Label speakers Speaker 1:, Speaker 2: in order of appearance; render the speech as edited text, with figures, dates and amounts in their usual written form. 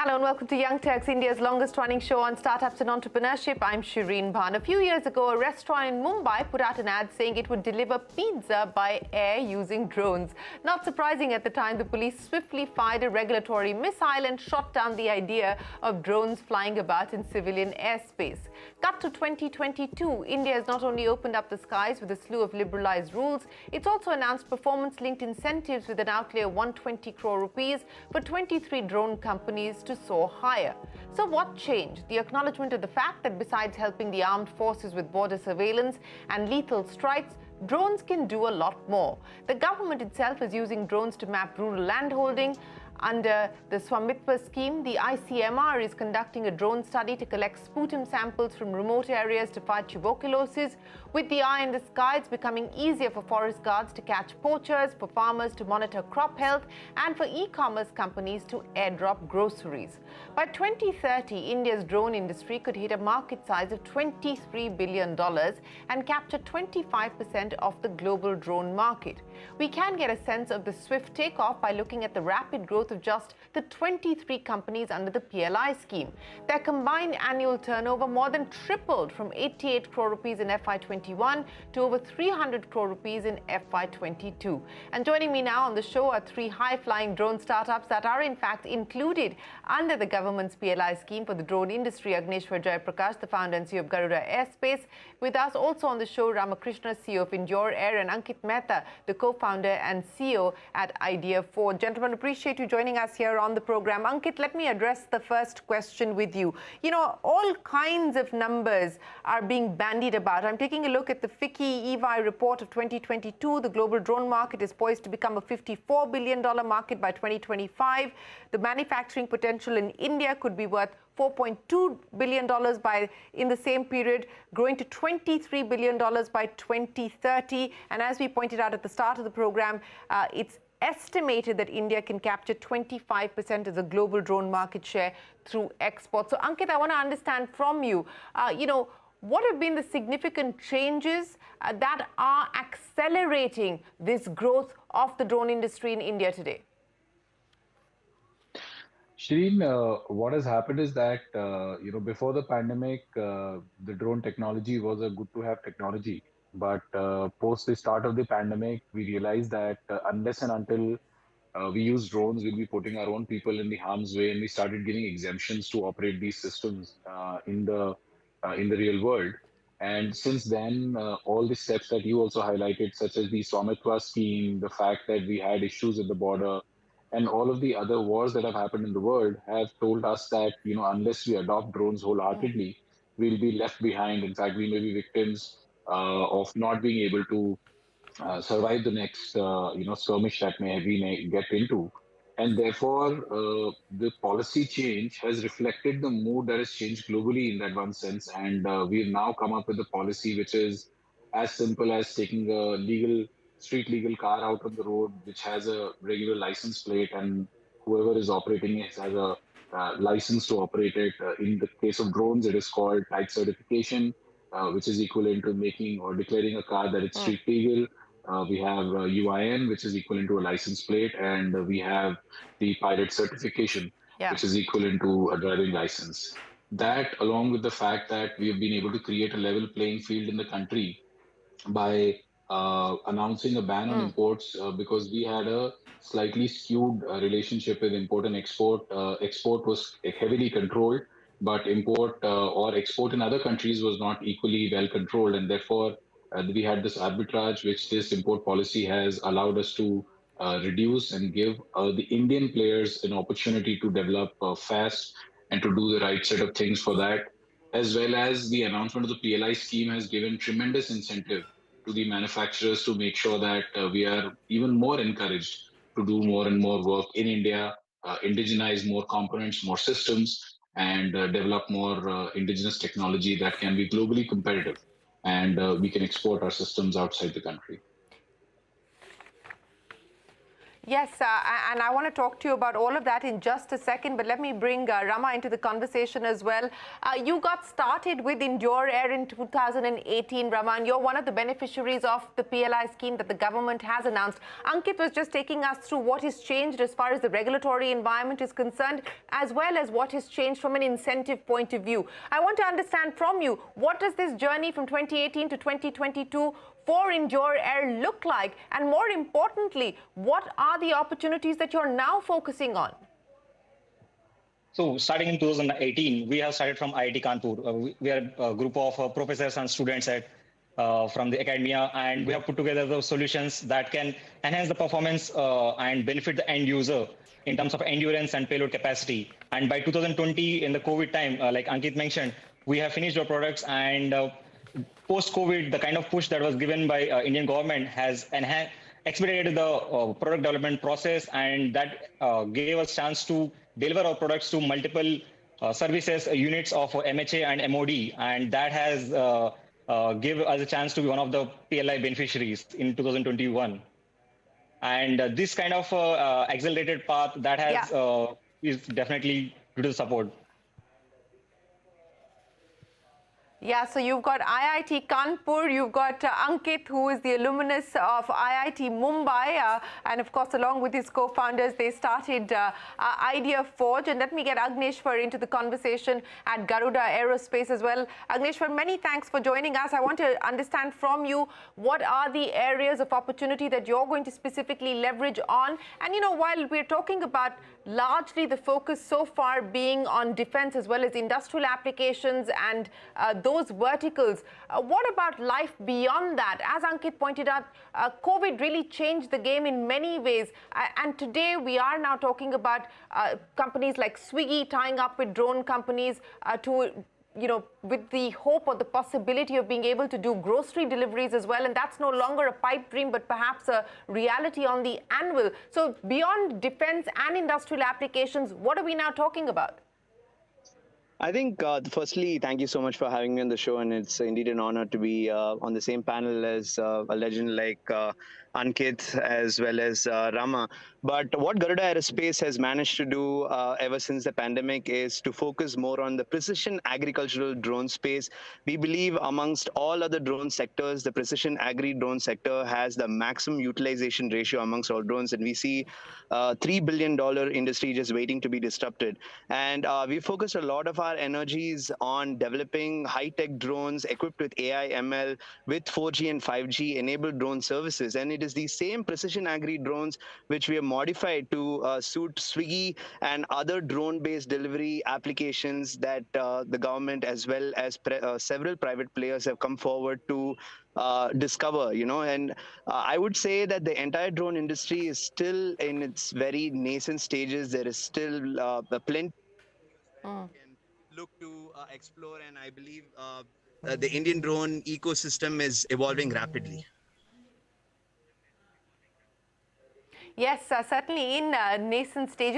Speaker 1: Hello and welcome to Young Turks, India's longest running show on startups and entrepreneurship. I'm Shireen Bhan. A few years ago, a restaurant in Mumbai put out an ad saying it would deliver pizza by air using drones. Not surprising at the time, the police swiftly fired a regulatory missile and shot down the idea of drones flying about in civilian airspace. Cut to 2022, India has not only opened up the skies with a slew of liberalized rules, it's also announced performance-linked incentives with an outlay of 120 crore rupees for 23 drone companies to soar higher. So what changed? The acknowledgement of the fact that besides helping the armed forces with border surveillance and lethal strikes, drones can do a lot more. The government itself is using drones to map rural landholding. Under the Swamitva scheme, the ICMR is conducting a drone study to collect sputum samples from remote areas to fight tuberculosis. With the eye in the sky, it's becoming easier for forest guards to catch poachers, for farmers to monitor crop health, and for e-commerce companies to airdrop groceries. By 2030, India's drone industry could hit a market size of $23 billion and capture 25% of the global drone market. We can get a sense of the swift takeoff by looking at the rapid growth of just the 23 companies under the PLI scheme. Their combined annual turnover more than tripled from 88 crore rupees in FY21 to over 300 crore rupees in FY22. And joining me now on the show are three high-flying drone startups that are in fact included under the government's PLI scheme for the drone industry. Agneshwar Jayaprakash, the founder and CEO of Garuda Airspace. With us also on the show, Ramakrishna, CEO of Endure Air, and Ankit Mehta, the co-founder and CEO at Idea4. Gentlemen, appreciate you joining us here on the program. Ankit, let me address the first question with you. You know, all kinds of numbers are being bandied about. I'm taking a look at the FICCI EY report of 2022. The global drone market is poised to become a $54 billion market by 2025. The manufacturing potential in India could be worth $4.2 billion in the same period, growing to $23 billion by 2030. And as we pointed out at the start of the program, it's estimated that India can capture 25% of the global drone market share through exports. So, Ankit, I want to understand from you, what have been the significant changes that are accelerating this growth of the drone industry in India today?
Speaker 2: Shireen, what has happened is that, before the pandemic, the drone technology was a good to have technology. But post the start of the pandemic, we realized that unless and until we use drones, we'll be putting our own people in the harm's way, and we started getting exemptions to operate these systems in the real world. And since then, all the steps that you also highlighted, such as the Swamitwa scheme, the fact that we had issues at the border, and all of the other wars that have happened in the world have told us that, unless we adopt drones wholeheartedly, we'll be left behind. In fact, we may be victims of not being able to survive the next, skirmish that we may get into. And therefore, the policy change has reflected the mood that has changed globally in that one sense. And we've now come up with a policy which is as simple as taking a street legal car out on the road, which has a regular license plate, and whoever is operating it has a license to operate it. In the case of drones, it is called type certification, which is equivalent to making or declaring a car that it's street legal. We have UIN, which is equivalent to a license plate, and we have the pilot certification, which is equivalent to a driving license. That, along with the fact that we have been able to create a level playing field in the country by announcing a ban on imports, because we had a slightly skewed relationship with import and export. Export was heavily controlled, but import or export in other countries was not equally well controlled, and therefore we had this arbitrage, which this import policy has allowed us to reduce and give the Indian players an opportunity to develop fast and to do the right set of things for that, as well as the announcement of the PLI scheme has given tremendous incentive to the manufacturers to make sure that we are even more encouraged to do more and more work in India, indigenize more components, more systems, and develop more indigenous technology that can be globally competitive. And we can export our systems outside the country.
Speaker 1: Yes, and I want to talk to you about all of that in just a second, but let me bring Rama into the conversation as well. You got started with Endure Air in 2018, Rama, and you're one of the beneficiaries of the PLI scheme that the government has announced. Ankit was just taking us through what has changed as far as the regulatory environment is concerned, as well as what has changed from an incentive point of view. I want to understand from you, what does this journey from 2018 to 2022 for Endure Air look like? And more importantly, what are the opportunities that you're now focusing on?
Speaker 3: So starting in 2018, we have started from IIT Kanpur. We are a group of professors and students from the academia, and we have put together those solutions that can enhance the performance and benefit the end user in terms of endurance and payload capacity. And by 2020, in the COVID time, like Ankit mentioned, we have finished our products, and post-COVID, the kind of push that was given by Indian government has expedited the product development process, and that gave us chance to deliver our products to multiple services units of MHA and MOD, and that has give us a chance to be one of the PLI beneficiaries in 2021. And this kind of accelerated path that has is definitely due to the support.
Speaker 1: Yeah, so you've got IIT Kanpur, you've got Ankit, who is the alumnus of IIT Mumbai, and of course, along with his co-founders, they started Idea Forge. And let me get Agneshwar into the conversation at Garuda Aerospace as well. Agneshwar, many thanks for joining us. I want to understand from you, what are the areas of opportunity that you're going to specifically leverage on? And, you know, while we're talking about largely the focus so far being on defense as well as industrial applications and those verticals, what about life beyond that? As Ankit pointed out, COVID really changed the game in many ways. And today we are now talking about companies like Swiggy tying up with drone companies to, you know, with the hope or the possibility of being able to do grocery deliveries as well. And that's no longer a pipe dream, but perhaps a reality on the anvil. So beyond defense and industrial applications, what are we now talking about?
Speaker 4: I think, firstly, thank you so much for having me on the show, and it's indeed an honor to be on the same panel as a legend like Ankit as well as Rama. But what Garuda Aerospace has managed to do ever since the pandemic is to focus more on the precision agricultural drone space. We believe amongst all other drone sectors, the precision agri drone sector has the maximum utilization ratio amongst all drones, and we see $3 billion industry just waiting to be disrupted. And we focused a lot of our energies on developing high-tech drones equipped with AI, ML, with 4G and 5G enabled drone services. And it is these same precision agri drones which we have modified to suit Swiggy and other drone-based delivery applications that the government as well as several private players have come forward to discover, you know. And I would say that the entire drone industry is still in its very nascent stages. There is still plenty can look to explore, and I believe the Indian drone ecosystem is evolving rapidly.
Speaker 1: Yes, certainly in nascent stages.